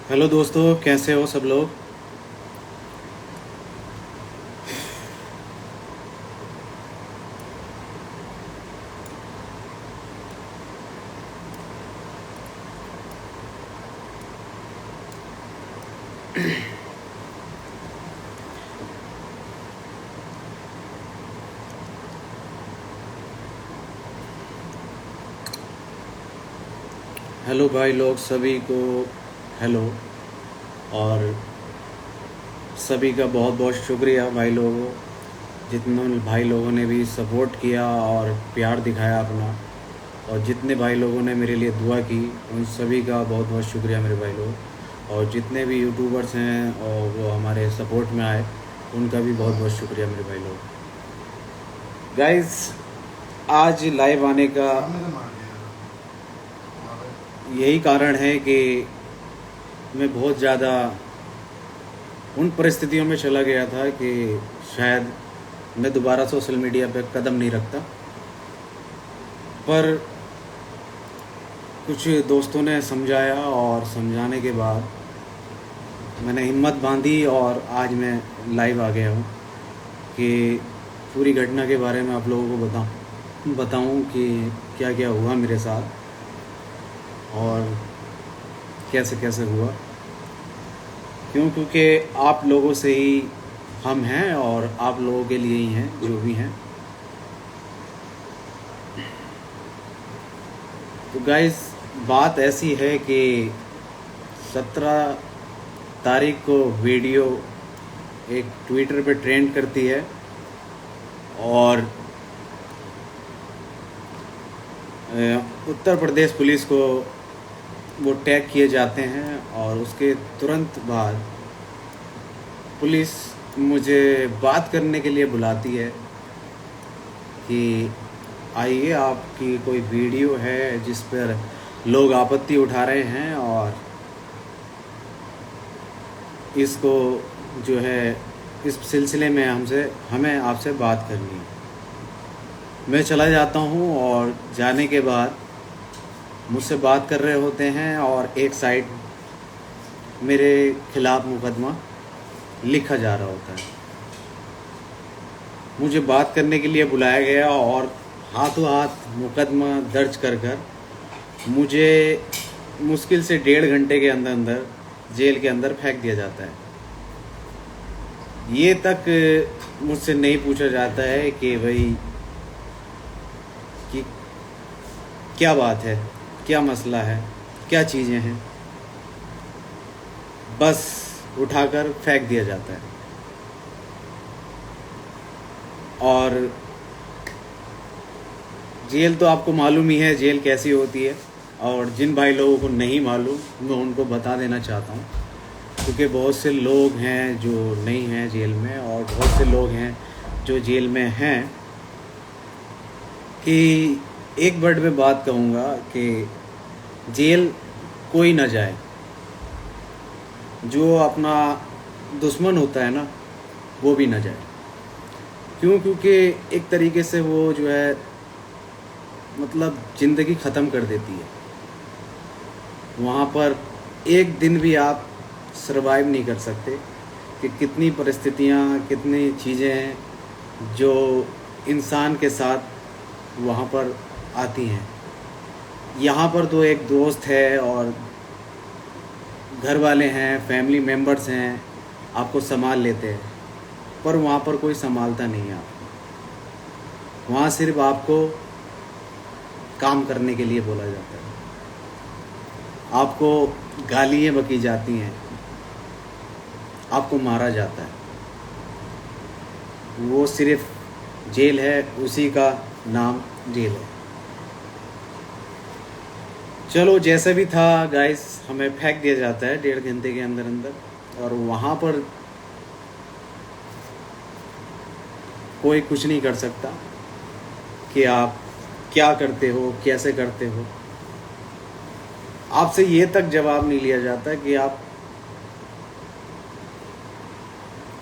Hello दोस्तों, कैसे हो सब लोग। हेलो भाई लोग सभी को। हेलो। और सभी का बहुत बहुत शुक्रिया भाई लोगों, जितने भाई लोगों ने भी सपोर्ट किया और प्यार दिखाया अपना, और जितने भाई लोगों ने मेरे लिए दुआ की, उन सभी का बहुत बहुत शुक्रिया मेरे भाई लोग। और जितने भी यूट्यूबर्स हैं और वो हमारे सपोर्ट में आए, उनका भी बहुत बहुत शुक्रिया मेरे भाई लोग। गाइस, आज लाइव आने का यही कारण है कि मैं बहुत ज़्यादा उन परिस्थितियों में चला गया था कि शायद मैं दोबारा सोशल मीडिया पर कदम नहीं रखता, पर कुछ दोस्तों ने समझाया और समझाने के बाद मैंने हिम्मत बांधी और आज मैं लाइव आ गया हूँ कि पूरी घटना के बारे में आप लोगों को बताऊँ कि क्या क्या हुआ मेरे साथ और कैसे कैसे हुआ। क्योंकि आप लोगों से ही हम हैं और आप लोगों के लिए ही हैं जो भी हैं। तो गाइस, बात ऐसी है कि 17 तारीख को वीडियो एक ट्विटर पे ट्रेंड करती है और उत्तर प्रदेश पुलिस को वो टैग किए जाते हैं, और उसके तुरंत बाद पुलिस मुझे बात करने के लिए बुलाती है कि आइए, आपकी कोई वीडियो है जिस पर लोग आपत्ति उठा रहे हैं और इसको जो है इस सिलसिले में हमें आपसे बात करनी है। मैं चला जाता हूँ और जाने के बाद मुझसे बात कर रहे होते हैं और एक साइड मेरे खिलाफ मुकदमा लिखा जा रहा होता है। मुझे बात करने के लिए बुलाया गया और हाथों हाथ मुकदमा दर्ज कर मुझे मुश्किल से 1.5 घंटे के अंदर जेल के अंदर फेंक दिया जाता है। ये तक मुझसे नहीं पूछा जाता है कि भाई कि क्या बात है, क्या मसला है, क्या चीज़ें हैं। बस उठाकर फेंक दिया जाता है। और जेल तो आपको मालूम ही है जेल कैसी होती है, और जिन भाई लोगों को नहीं मालूम मैं उनको बता देना चाहता हूँ, क्योंकि बहुत से लोग हैं जो नहीं हैं जेल में और बहुत से लोग हैं जो जेल में हैं। कि एक वर्ड में बात कहूँगा कि जेल कोई ना जाए। जो अपना दुश्मन होता है ना, वो भी ना जाए। क्योंकि एक तरीके से वो जो है मतलब ज़िंदगी ख़त्म कर देती है। वहाँ पर एक दिन भी आप सरवाइव नहीं कर सकते कि कितनी परिस्थितियाँ, कितनी चीज़ें हैं जो इंसान के साथ वहाँ पर आती हैं। यहाँ पर तो एक दोस्त है और घर वाले हैं, फैमिली मेम्बर्स हैं, आपको संभाल लेते हैं, पर वहाँ पर कोई संभालता नहीं है आपको। वहाँ सिर्फ आपको काम करने के लिए बोला जाता है, आपको गालियाँ बकी जाती हैं, आपको मारा जाता है। वो सिर्फ जेल है, उसी का नाम जेल है। चलो, जैसा भी था गाइस, हमें फेंक दिया जाता है 1.5 घंटे के अंदर, और वहाँ पर कोई कुछ नहीं कर सकता कि आप क्या करते हो, कैसे करते हो। आपसे ये तक जवाब नहीं लिया जाता कि आप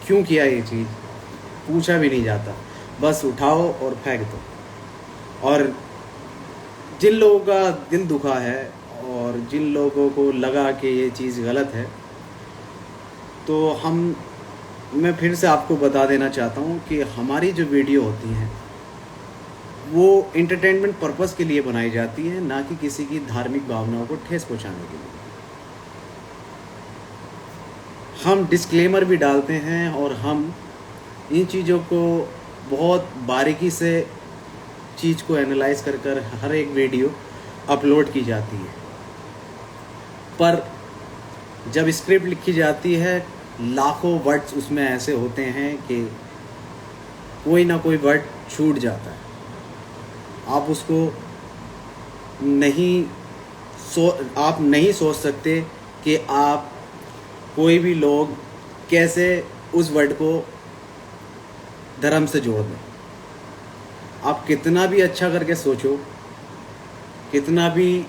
क्यों किया ये चीज़, पूछा भी नहीं जाता। बस उठाओ और फेंक दो। और जिन लोगों का दिल दुखा है और जिन लोगों को लगा कि ये चीज़ गलत है, तो मैं फिर से आपको बता देना चाहता हूँ कि हमारी जो वीडियो होती हैं वो इंटरटेनमेंट पर्पस के लिए बनाई जाती है, ना कि किसी की धार्मिक भावनाओं को ठेस पहुँचाने के लिए। हम डिस्क्लेमर भी डालते हैं और हम इन चीज़ों को बहुत बारीकी से चीज़ को एनालाइज कर हर एक वीडियो अपलोड की जाती है। पर जब स्क्रिप्ट लिखी जाती है, लाखों वर्ड्स उसमें ऐसे होते हैं कि कोई ना कोई वर्ड छूट जाता है। आप उसको आप नहीं सोच सकते कि आप कोई भी लोग कैसे उस वर्ड को धर्म से जोड़ दें। आप कितना भी अच्छा करके सोचो, कितना भी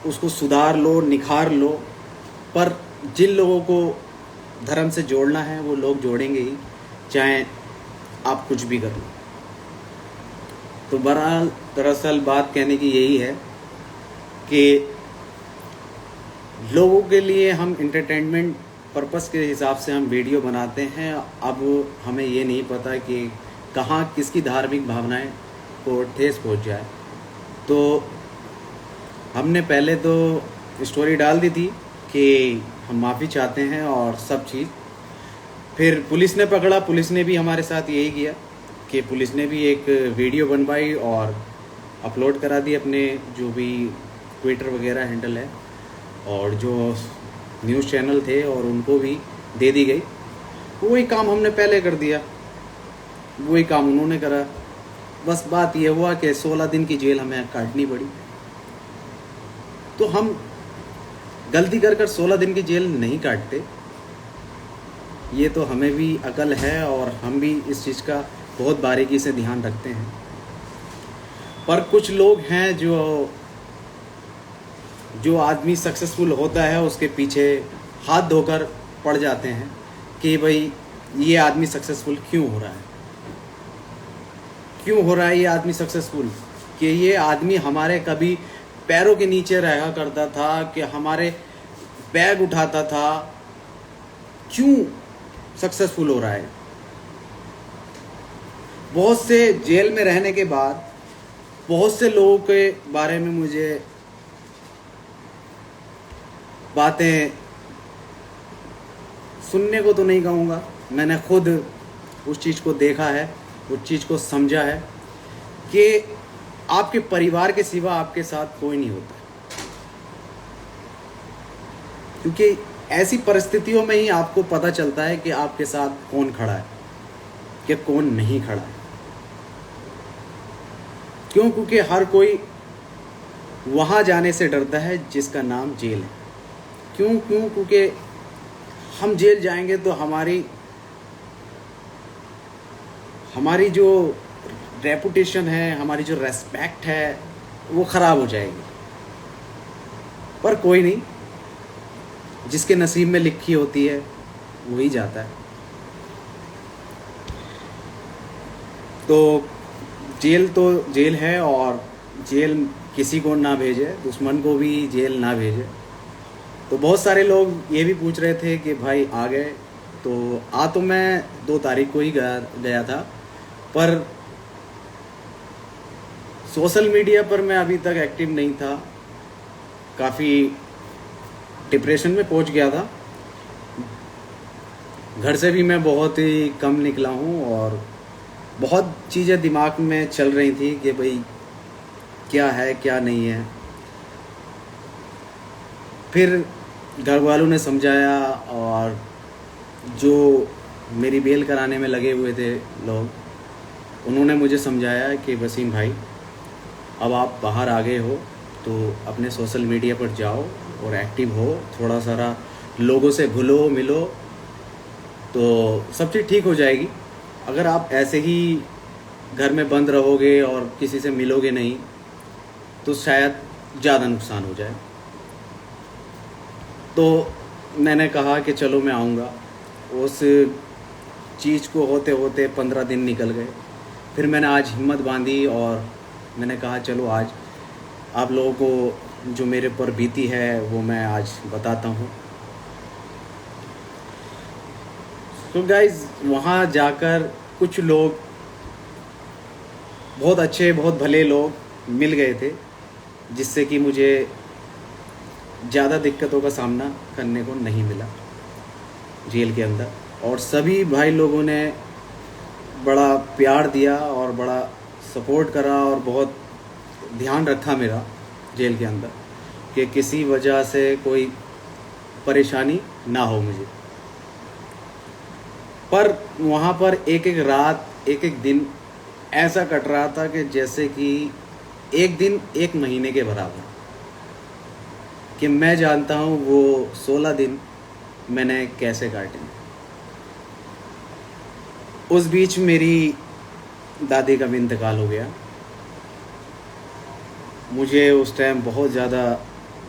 उसको सुधार लो, निखार लो, पर जिन लोगों को धर्म से जोड़ना है वो लोग जोड़ेंगे ही, चाहे आप कुछ भी कर लो। तो बहरहाल दरअसल बात कहने की यही है कि लोगों के लिए हम इंटरटेनमेंट पर्पस के हिसाब से हम वीडियो बनाते हैं। अब हमें ये नहीं पता कि कहाँ किसकी धार्मिक भावनाएं को ठेस पहुंच जाए। तो हमने पहले तो स्टोरी डाल दी थी कि हम माफ़ी चाहते हैं और सब चीज़। फिर पुलिस ने पकड़ा, पुलिस ने भी हमारे साथ यही किया कि पुलिस ने भी एक वीडियो बनवाई और अपलोड करा दी अपने जो भी ट्विटर वगैरह हैंडल है, और जो न्यूज़ चैनल थे और उनको भी दे दी गई। वही काम हमने पहले कर दिया, वही काम उन्होंने करा। बस बात ये हुआ कि 16 दिन की जेल हमें काटनी पड़ी। तो हम गलती कर 16 दिन की जेल नहीं काटते, ये तो हमें भी अकल है और हम भी इस चीज़ का बहुत बारीकी से ध्यान रखते हैं। पर कुछ लोग हैं जो आदमी सक्सेसफुल होता है उसके पीछे हाथ धोकर पड़ जाते हैं कि भाई ये आदमी सक्सेसफुल क्यों हो रहा है, क्यों हो रहा है ये आदमी सक्सेसफुल, कि ये आदमी हमारे कभी पैरों के नीचे रहा करता था, कि हमारे बैग उठाता था, क्यों सक्सेसफुल हो रहा है। बहुत से जेल में रहने के बाद बहुत से लोगों के बारे में मुझे बातें सुनने को तो नहीं कहूँगा, मैंने खुद उस चीज़ को देखा है, उस चीज़ को समझा है कि आपके परिवार के सिवा आपके साथ कोई नहीं होता। क्योंकि ऐसी परिस्थितियों में ही आपको पता चलता है कि आपके साथ कौन खड़ा है कि कौन नहीं खड़ा है। क्यों? क्योंकि हर कोई वहाँ जाने से डरता है जिसका नाम जेल है। क्यों? क्योंकि हम जेल जाएंगे तो हमारी जो रेपुटेशन है, हमारी जो रेस्पेक्ट है, वो ख़राब हो जाएगी। पर कोई नहीं, जिसके नसीब में लिखी होती है वही जाता है। तो जेल है, और जेल किसी को ना भेजे, दुश्मन को भी जेल ना भेजे। तो बहुत सारे लोग ये भी पूछ रहे थे कि भाई आ गए, तो मैं 2 तारीख को ही गया था, पर सोशल मीडिया पर मैं अभी तक एक्टिव नहीं था, काफ़ी डिप्रेशन में पहुंच गया था। घर से भी मैं बहुत ही कम निकला हूं और बहुत चीज़ें दिमाग में चल रही थी कि भाई क्या है क्या नहीं है। फिर घर वालों ने समझाया, और जो मेरी बेल कराने में लगे हुए थे लोग, उन्होंने मुझे समझाया कि वसीम भाई, अब आप बाहर आ गए हो तो अपने सोशल मीडिया पर जाओ और एक्टिव हो, थोड़ा सारा लोगों से घुलो मिलो तो सब चीज़ ठीक हो जाएगी। अगर आप ऐसे ही घर में बंद रहोगे और किसी से मिलोगे नहीं तो शायद ज़्यादा नुकसान हो जाए। तो मैंने कहा कि चलो मैं आऊँगा। उस चीज़ को होते होते 15 दिन निकल गए। फिर मैंने आज हिम्मत बांधी और मैंने कहा चलो आज आप लोगों को जो मेरे पर बीती है वो मैं आज बताता हूँ। तो गाइज़, वहाँ जाकर कुछ लोग, बहुत अच्छे बहुत भले लोग मिल गए थे, जिससे कि मुझे ज़्यादा दिक्कतों का सामना करने को नहीं मिला जेल के अंदर। और सभी भाई लोगों ने बड़ा प्यार दिया और बड़ा सपोर्ट करा और बहुत ध्यान रखा मेरा जेल के अंदर, कि किसी वजह से कोई परेशानी ना हो मुझे। पर वहाँ पर एक एक रात, एक एक दिन ऐसा कट रहा था कि जैसे कि एक दिन एक महीने के बराबर, कि मैं जानता हूँ वो 16 दिन मैंने कैसे काटे। उस बीच मेरी दादी का भी इंतकाल हो गया। मुझे उस टाइम बहुत ज़्यादा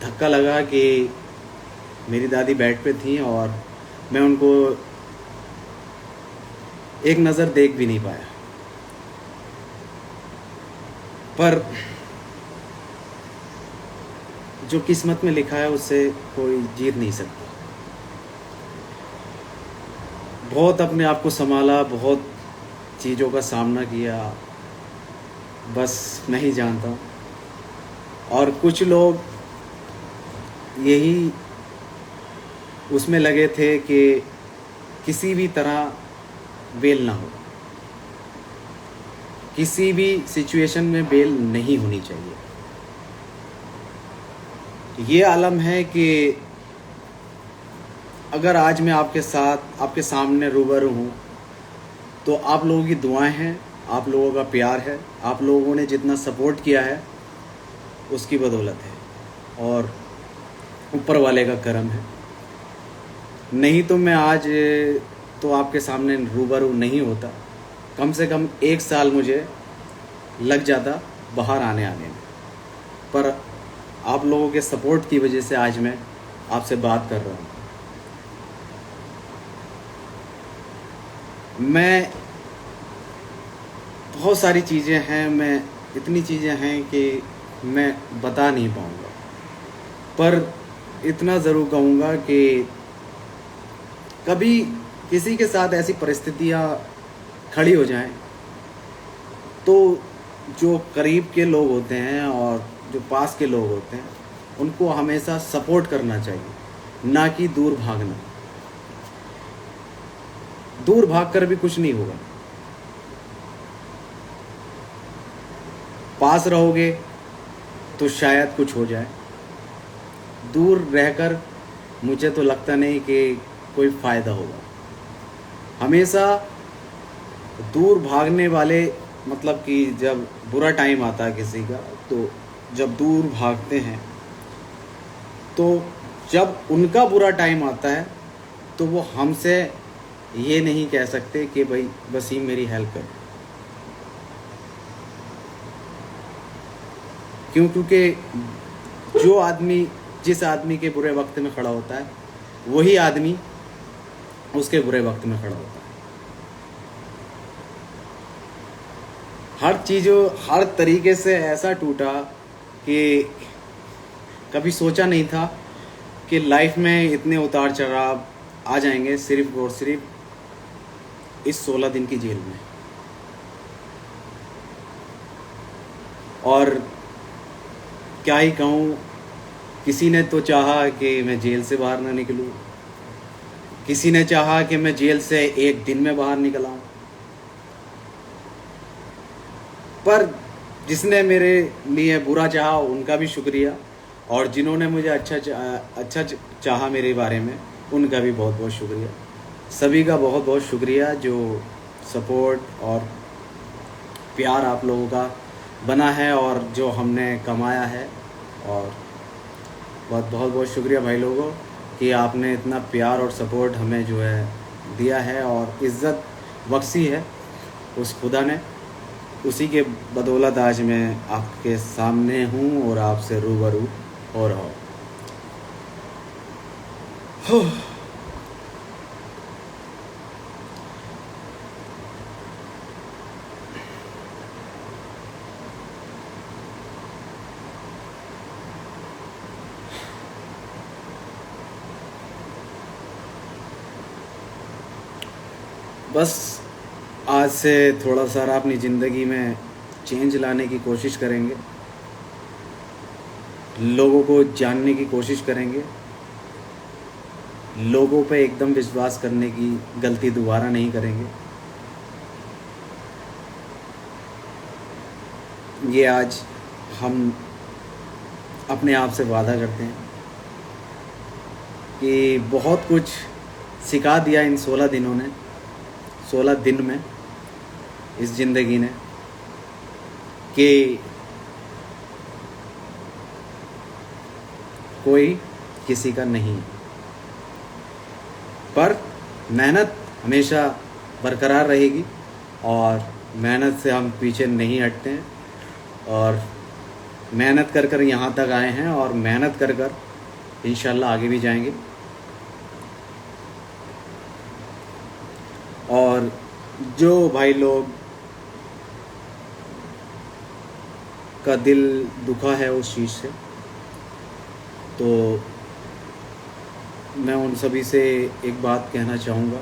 धक्का लगा कि मेरी दादी बेड पे थी और मैं उनको एक नज़र देख भी नहीं पाया। पर जो किस्मत में लिखा है उससे कोई जीत नहीं सकता। बहुत अपने आप को संभाला, बहुत चीज़ों का सामना किया, बस मैं ही जानता हूँ। और कुछ लोग यही उसमें लगे थे कि किसी भी तरह बेल ना हो, किसी भी सिचुएशन में बेल नहीं होनी चाहिए। ये आलम है कि अगर आज मैं आपके साथ, आपके सामने रूबरू हूँ, तो आप लोगों की दुआएं हैं, आप लोगों का प्यार है, आप लोगों ने जितना सपोर्ट किया है उसकी बदौलत है, और ऊपर वाले का करम है। नहीं तो मैं आज तो आपके सामने रूबरू नहीं होता। कम से कम 1 साल मुझे लग जाता बाहर आने में। पर आप लोगों के सपोर्ट की वजह से आज मैं आपसे बात कर रहा हूँ। मैं बहुत सारी चीज़ें हैं, मैं इतनी चीज़ें हैं कि मैं बता नहीं पाऊँगा, पर इतना ज़रूर कहूँगा कि कभी किसी के साथ ऐसी परिस्थितियाँ खड़ी हो जाएं, तो जो करीब के लोग होते हैं और जो पास के लोग होते हैं, उनको हमेशा सपोर्ट करना चाहिए, ना कि दूर भागना। दूर भागकर भी कुछ नहीं होगा। पास रहोगे तो शायद कुछ हो जाए। दूर रहकर मुझे तो लगता नहीं कि कोई फ़ायदा होगा। हमेशा दूर भागने वाले, मतलब कि जब बुरा टाइम आता है किसी का, तो जब दूर भागते हैं, तो जब उनका बुरा टाइम आता है तो वो हमसे ये नहीं कह सकते कि भाई वसीम मेरी हेल्प कर। क्योंकि जो आदमी जिस आदमी के बुरे वक्त में खड़ा होता है, वही आदमी उसके बुरे वक्त में खड़ा होता है। हर चीज़ों, हर तरीके से ऐसा टूटा कि कभी सोचा नहीं था कि लाइफ में इतने उतार चढ़ाव आ जाएंगे, सिर्फ और सिर्फ इस 16 दिन की जेल में। और क्या ही कहूँ, किसी ने तो चाहा कि मैं जेल से बाहर ना निकलूँ, किसी ने चाहा कि मैं जेल से 1 दिन में बाहर निकल आऊँ। पर जिसने मेरे लिए बुरा चाहा उनका भी शुक्रिया, और जिन्होंने मुझे अच्छा चाहा मेरे बारे में, उनका भी बहुत बहुत शुक्रिया। सभी का बहुत बहुत शुक्रिया जो सपोर्ट और प्यार आप लोगों का बना है और जो हमने कमाया है। और बहुत बहुत शुक्रिया भाई लोगों कि आपने इतना प्यार और सपोर्ट हमें जो है दिया है और इज़्ज़त बख्शी है उस खुदा ने। उसी के बदौलत आज मैं आपके सामने हूँ और आपसे रूबरू हो रहा हूँ। बस आज से थोड़ा सा अपनी ज़िंदगी में चेंज लाने की कोशिश करेंगे, लोगों को जानने की कोशिश करेंगे, लोगों पे एकदम विश्वास करने की गलती दोबारा नहीं करेंगे। ये आज हम अपने आप से वादा करते हैं कि बहुत कुछ सिखा दिया इन 16 दिनों ने, 16 दिन में इस ज़िंदगी ने, कि कोई किसी का नहीं, पर मेहनत हमेशा बरकरार रहेगी और मेहनत से हम पीछे नहीं हटते हैं और मेहनत कर कर यहाँ तक आए हैं और मेहनत कर कर इंशाल्लाह आगे भी जाएंगे। और जो भाई लोग का दिल दुखा है उस चीज़ से, तो मैं उन सभी से एक बात कहना चाहूँगा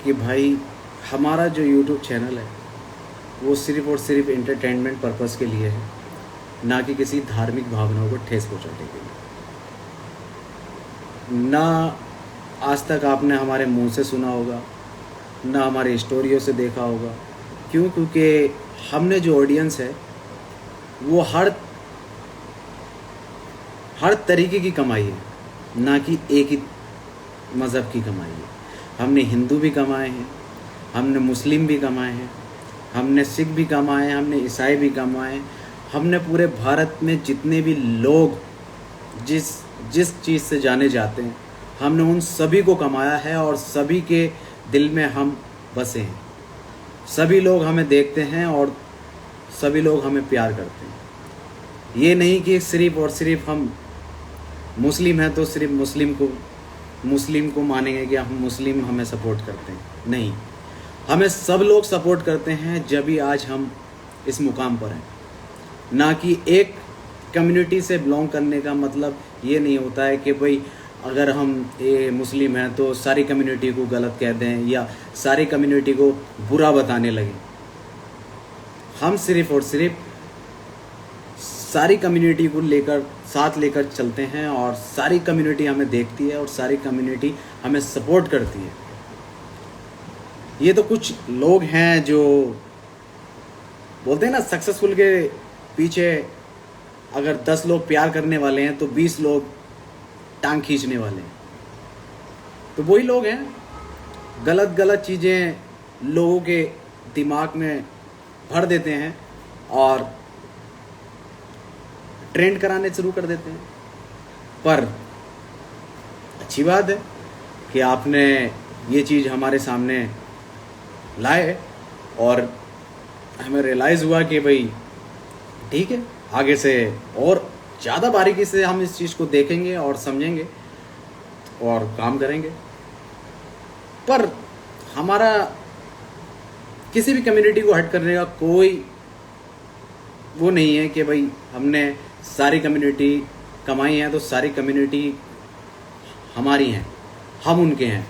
कि भाई हमारा जो YouTube चैनल है वो सिर्फ़ और सिर्फ एंटरटेनमेंट पर्पज़ के लिए है, ना कि किसी धार्मिक भावनाओं को ठेस पहुँचाने के लिए। ना आज तक आपने हमारे मुंह से सुना होगा, ना हमारे स्टोरियों से देखा होगा। क्यों? क्योंकि हमने जो ऑडियंस है वो हर तरीके की कमाई है, ना कि एक ही मज़हब की कमाई है। हमने हिंदू भी कमाए हैं, हमने मुस्लिम भी कमाए हैं, हमने सिख भी कमाए हैं, हमने ईसाई भी कमाए हैं। हमने पूरे भारत में जितने भी लोग जिस चीज़ से जाने जाते हैं, हमने उन सभी को कमाया है और सभी के दिल में हम बसे हैं। सभी लोग हमें देखते हैं और सभी लोग हमें प्यार करते हैं। ये नहीं कि सिर्फ़ और सिर्फ हम मुस्लिम हैं तो सिर्फ मुस्लिम को मानेंगे कि हम मुस्लिम हमें सपोर्ट करते हैं। नहीं, हमें सब लोग सपोर्ट करते हैं जब भी आज हम इस मुकाम पर हैं। ना कि एक कम्युनिटी से बिलोंग करने का मतलब ये नहीं होता है कि भाई अगर हम ये मुस्लिम हैं तो सारी कम्युनिटी को गलत कह दें या सारी कम्युनिटी को बुरा बताने लगें। हम सिर्फ़ और सिर्फ सारी कम्युनिटी को साथ लेकर चलते हैं और सारी कम्युनिटी हमें देखती है और सारी कम्युनिटी हमें सपोर्ट करती है। ये तो कुछ लोग हैं जो बोलते हैं ना, सक्सेसफुल के पीछे अगर 10 लोग प्यार करने वाले हैं तो 20 लोग टांग खींचने वाले हैं। तो वही लोग हैं, गलत चीज़ें लोगों के दिमाग में भर देते हैं और ट्रेंड कराने शुरू कर देते हैं। पर अच्छी बात है कि आपने ये चीज़ हमारे सामने लाए और हमें रियलाइज़ हुआ कि भाई ठीक है, आगे से और ज़्यादा बारीकी से हम इस चीज़ को देखेंगे और समझेंगे और काम करेंगे। पर हमारा किसी भी कम्युनिटी को हट करने का कोई वो नहीं है कि भाई हमने सारी कम्युनिटी कमाई है तो सारी कम्युनिटी हमारी हैं, हम उनके हैं।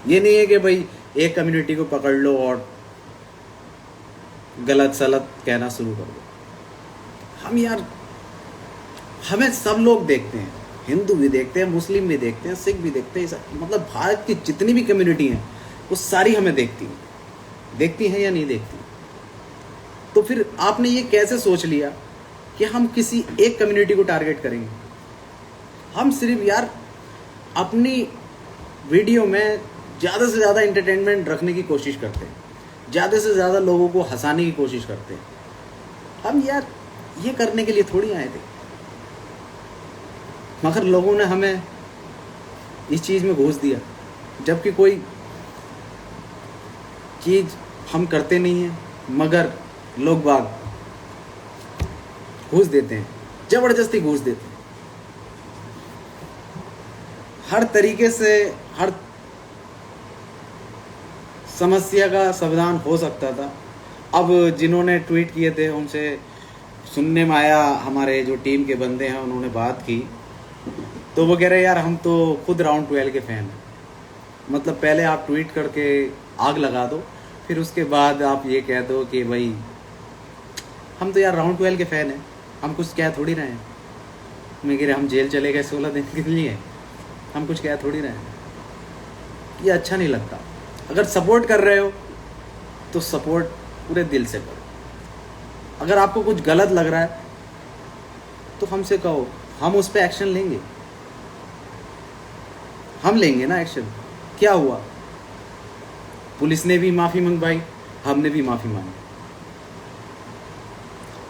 ये नहीं है कि भाई एक कम्युनिटी को पकड़ लो और गलत सलत कहना शुरू कर दो। हमें सब लोग देखते हैं, हिंदू भी देखते हैं, मुस्लिम भी देखते हैं, सिख भी देखते हैं, मतलब भारत की जितनी भी कम्युनिटी हैं वो सारी हमें देखती हैं या नहीं देखती। तो फिर आपने ये कैसे सोच लिया कि हम किसी एक कम्युनिटी को टारगेट करेंगे? हम सिर्फ यार अपनी वीडियो में ज़्यादा से ज़्यादा एंटरटेनमेंट रखने की कोशिश करते हैं, ज़्यादा से ज़्यादा लोगों को हंसाने की कोशिश करते हैं। हम यार ये करने के लिए थोड़ी आए थे, मगर लोगों ने हमें इस चीज़ में घूस दिया, जबकि कोई चीज़ हम करते नहीं हैं मगर लोग बाग घूस देते हैं, ज़बरदस्ती घूस देते हैं। हर तरीके से हर समस्या का समाधान हो सकता था। अब जिन्होंने ट्वीट किए थे उनसे सुनने में आया, हमारे जो टीम के बंदे हैं उन्होंने बात की तो वो कह रहे यार हम तो खुद राउंड 12 के फ़ैन हैं। मतलब पहले आप ट्वीट करके आग लगा दो, फिर उसके बाद आप ये कह दो कि भाई हम तो यार राउंड 12 के फ़ैन हैं, हम कुछ कह थोड़ी रहे हैं। मैं कह रहे हम जेल चले गए 16 दिन के लिए, हम कुछ कह थोड़ी रहे हैं। ये अच्छा नहीं लगता। अगर सपोर्ट कर रहे हो तो सपोर्ट पूरे दिल से करो। अगर आपको कुछ गलत लग रहा है तो हमसे कहो, हम उस पर एक्शन लेंगे। हम लेंगे ना एक्शन। क्या हुआ, पुलिस ने भी माफ़ी मंगवाई, हमने भी माफ़ी मांगी।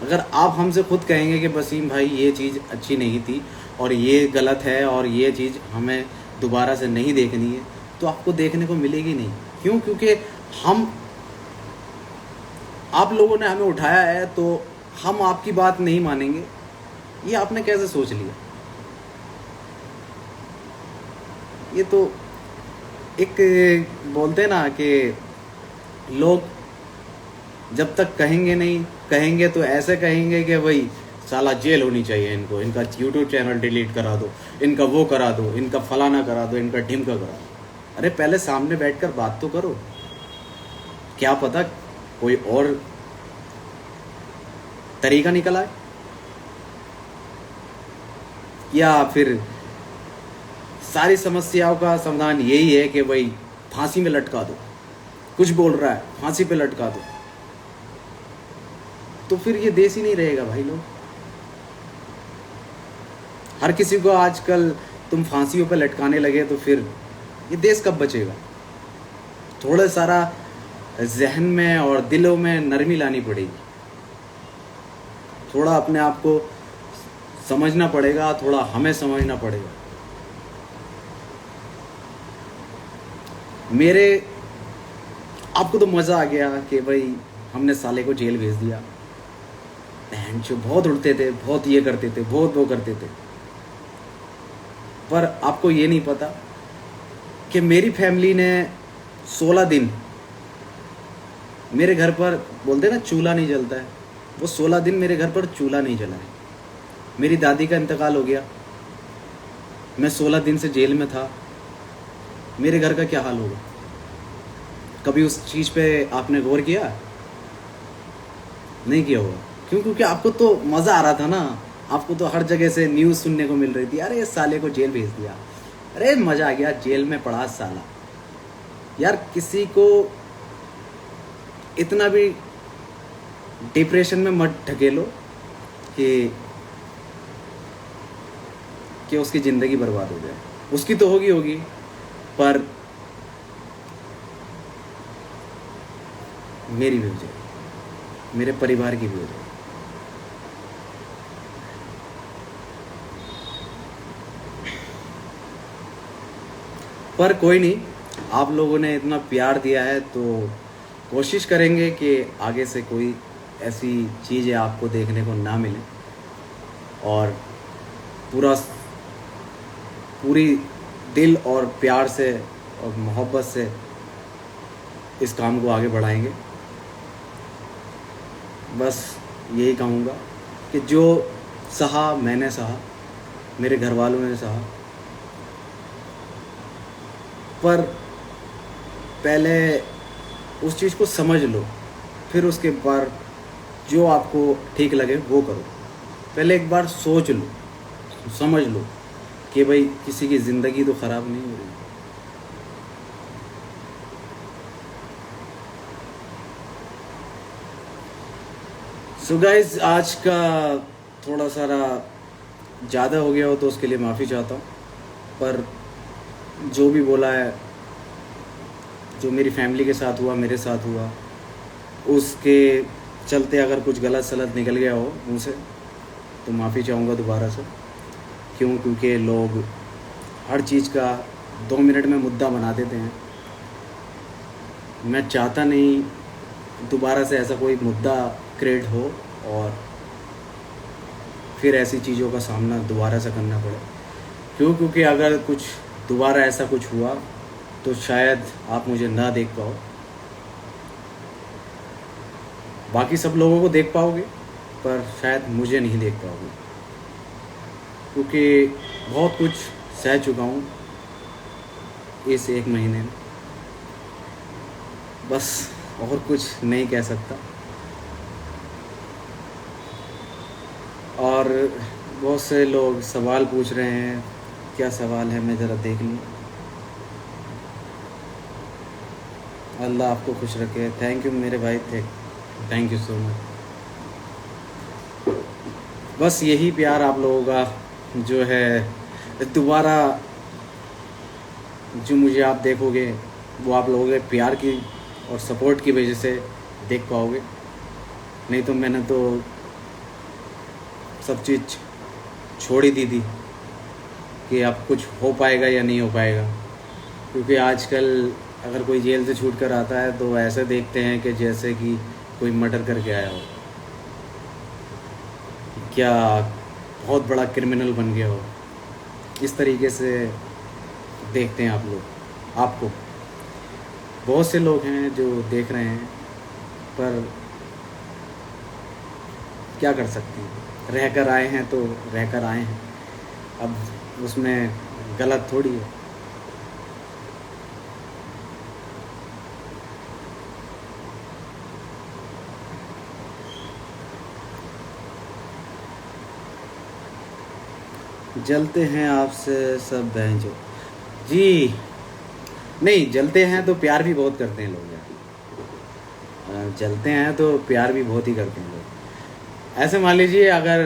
अगर आप हमसे खुद कहेंगे कि वसीम भाई ये चीज़ अच्छी नहीं थी और ये गलत है और ये चीज़ हमें दोबारा से नहीं देखनी है, तो आपको देखने को मिलेगी नहीं। क्यों? क्योंकि आप लोगों ने हमें उठाया है तो हम आपकी बात नहीं मानेंगे, ये आपने कैसे सोच लिया? ये तो एक बोलते हैं ना कि लोग जब तक कहेंगे नहीं, कहेंगे तो ऐसे कहेंगे कि भाई साला जेल होनी चाहिए इनको, इनका यूट्यूब चैनल डिलीट करा दो, इनका वो करा दो, इनका फलाना करा दो, इनका ढिमका करा दो। अरे पहले सामने बैठकर बात तो करो। क्या पता कोई और तरीका निकल आए, या फिर सारी समस्याओं का समाधान यही है कि भाई फांसी में लटका दो, कुछ बोल रहा है फांसी पे लटका दो। तो फिर ये देश ही नहीं रहेगा भाई। लोग हर किसी को आजकल तुम फांसियों पे लटकाने लगे तो फिर ये देश कब बचेगा? थोड़ा सारा जहन में और दिलों में नरमी लानी पड़ेगी, थोड़ा अपने आप को समझना पड़ेगा, थोड़ा हमें समझना पड़ेगा। मेरे आपको तो मज़ा आ गया कि भाई हमने साले को जेल भेज दिया, बहन जो बहुत उड़ते थे, बहुत ये करते थे, बहुत वो करते थे। पर आपको ये नहीं पता कि मेरी फैमिली ने 16 दिन मेरे घर पर, बोलते ना चूल्हा नहीं जलता है, वो 16 दिन मेरे घर पर चूल्हा नहीं जला है। मेरी दादी का इंतकाल हो गया, मैं 16 दिन से जेल में था। मेरे घर का क्या हाल होगा? कभी उस चीज़ पे आपने गौर किया? नहीं किया होगा। क्यों? क्योंकि आपको तो मज़ा आ रहा था ना, आपको तो हर जगह से न्यूज़ सुनने को मिल रही थी, अरे इस साले को जेल भेज दिया, अरे मज़ा आ गया, जेल में पड़ा साला। यार किसी को इतना भी डिप्रेशन में मत ढकेलो कि उसकी ज़िंदगी बर्बाद हो जाए। उसकी तो होगी, पर मेरी भी हो जाए, मेरे परिवार की भी हो जाए। पर कोई नहीं, आप लोगों ने इतना प्यार दिया है तो कोशिश करेंगे कि आगे से कोई ऐसी चीज़ें आपको देखने को ना मिले, और पूरी दिल और प्यार से और मोहब्बत से इस काम को आगे बढ़ाएंगे। बस यही कहूँगा कि जो सहा मैंने सहा, मेरे घर वालों ने सहा, पर पहले उस चीज़ को समझ लो, फिर उसके बाद जो आपको ठीक लगे वो करो। पहले एक बार सोच लो, समझ लो कि भाई किसी की ज़िंदगी तो ख़राब नहीं हो रही। सो गाइस, आज का थोड़ा सारा ज़्यादा हो गया हो तो उसके लिए माफ़ी चाहता हूँ, पर जो भी बोला है, जो मेरी फैमिली के साथ हुआ, मेरे साथ हुआ, उसके चलते अगर कुछ गलत सलत निकल गया हो मुँह से तो माफ़ी चाहूँगा दोबारा से। क्यों? क्योंकि लोग हर चीज़ का 2 मिनट में मुद्दा बना देते हैं। मैं चाहता नहीं दोबारा से ऐसा कोई मुद्दा क्रिएट हो और फिर ऐसी चीज़ों का सामना दोबारा से करना पड़े। क्यों? क्योंकि अगर कुछ दोबारा ऐसा कुछ हुआ तो शायद आप मुझे ना देख पाओ, बाकी सब लोगों को देख पाओगे, पर शायद मुझे नहीं देख पाओगे, क्योंकि बहुत कुछ सह चुका हूँ इस एक महीने में। बस और कुछ नहीं कह सकता। और बहुत से लोग सवाल पूछ रहे हैं, क्या सवाल है मैं ज़रा देख लूँ। अल्लाह आपको खुश रखे। थैंक यू मेरे भाई, थैंक यू सो मच। बस यही प्यार आप लोगों का जो है दोबारा जो मुझे आप देखोगे वो आप लोगों के प्यार की और सपोर्ट की वजह से देख पाओगे। नहीं तो मैंने तो सब चीज़ छोड़ ही दी थी कि अब कुछ हो पाएगा या नहीं हो पाएगा। क्योंकि आजकल अगर कोई जेल से छूट कर आता है तो ऐसे देखते हैं कि जैसे कि कोई मर्डर करके आया हो, क्या बहुत बड़ा क्रिमिनल बन गया हो। इस तरीके से देखते हैं आप लोग आपको। बहुत से लोग हैं जो देख रहे हैं, पर क्या कर सकते हैं, रहकर आए हैं तो रहकर आए हैं, अब उसमें गलत थोड़ी है। जलते हैं आपसे सब बहन जो जी। नहीं, जलते हैं तो प्यार भी बहुत करते हैं लोग यार। जलते हैं तो प्यार भी बहुत ही करते हैं लोग। ऐसे मान लीजिए अगर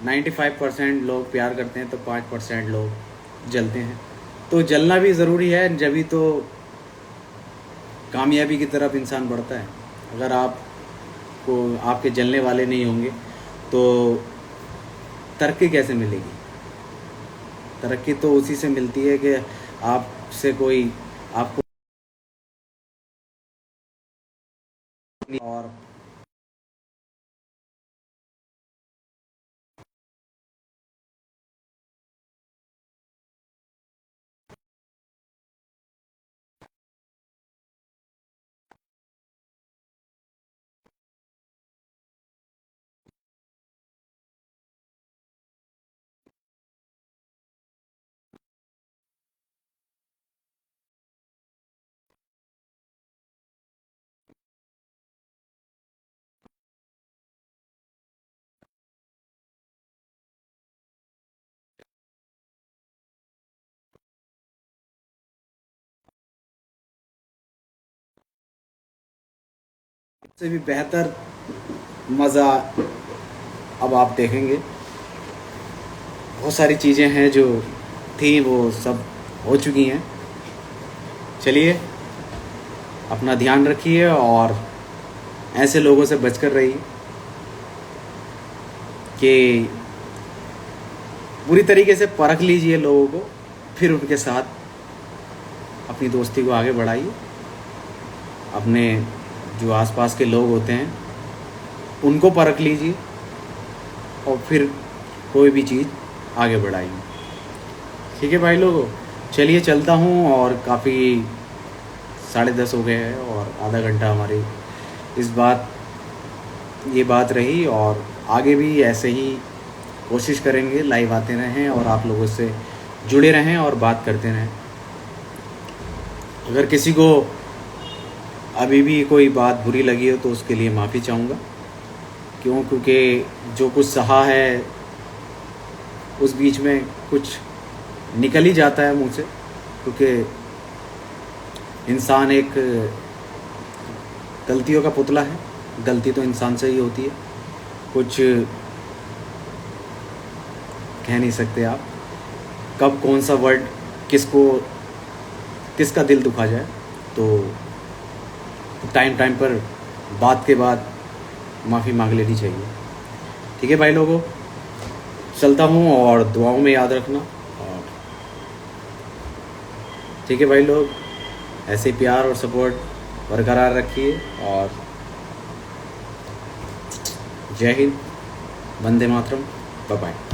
95% लोग प्यार करते हैं तो 5% लोग जलते हैं। तो जलना भी ज़रूरी है, जभी तो कामयाबी की तरफ इंसान बढ़ता है। अगर आपको आपके जलने वाले नहीं होंगे तो तरक्की कैसे मिलेगी। तरक्की तो उसी से मिलती है कि आपसे कोई आपको और से भी बेहतर मज़ा अब आप देखेंगे। बहुत सारी चीज़ें हैं जो थी वो सब हो चुकी हैं। चलिए, अपना ध्यान रखिए और ऐसे लोगों से बचकर रहिए कि पूरी तरीके से परख लीजिए लोगों को, फिर उनके साथ अपनी दोस्ती को आगे बढ़ाइए। अपने जो आसपास के लोग होते हैं उनको परख लीजिए और फिर कोई भी चीज़ आगे बढ़ाइए। ठीक है भाई लोगों, चलिए चलता हूँ। और काफ़ी 10:30 हो गए हैं और आधा घंटा हमारी ये बात रही। और आगे भी ऐसे ही कोशिश करेंगे, लाइव आते रहें और आप लोगों से जुड़े रहें और बात करते रहें। अगर किसी को अभी भी कोई बात बुरी लगी हो तो उसके लिए माफ़ी चाहूँगा। क्योंकि जो कुछ सहा है उस बीच में कुछ निकल ही जाता है मुँह से। क्योंकि इंसान एक गलतियों का पुतला है, गलती तो इंसान से ही होती है। कुछ कह नहीं सकते आप कब कौन सा वर्ड किसका दिल दुखा जाए। तो टाइम पर बात के बाद माफ़ी मांग लेनी चाहिए। ठीक है भाई लोगों, चलता हूँ और दुआओं में याद रखना। और ठीक है भाई लोग, ऐसे ही प्यार और सपोर्ट बरकरार रखिए। और जय हिंद, वंदे मातरम, बाय बाय।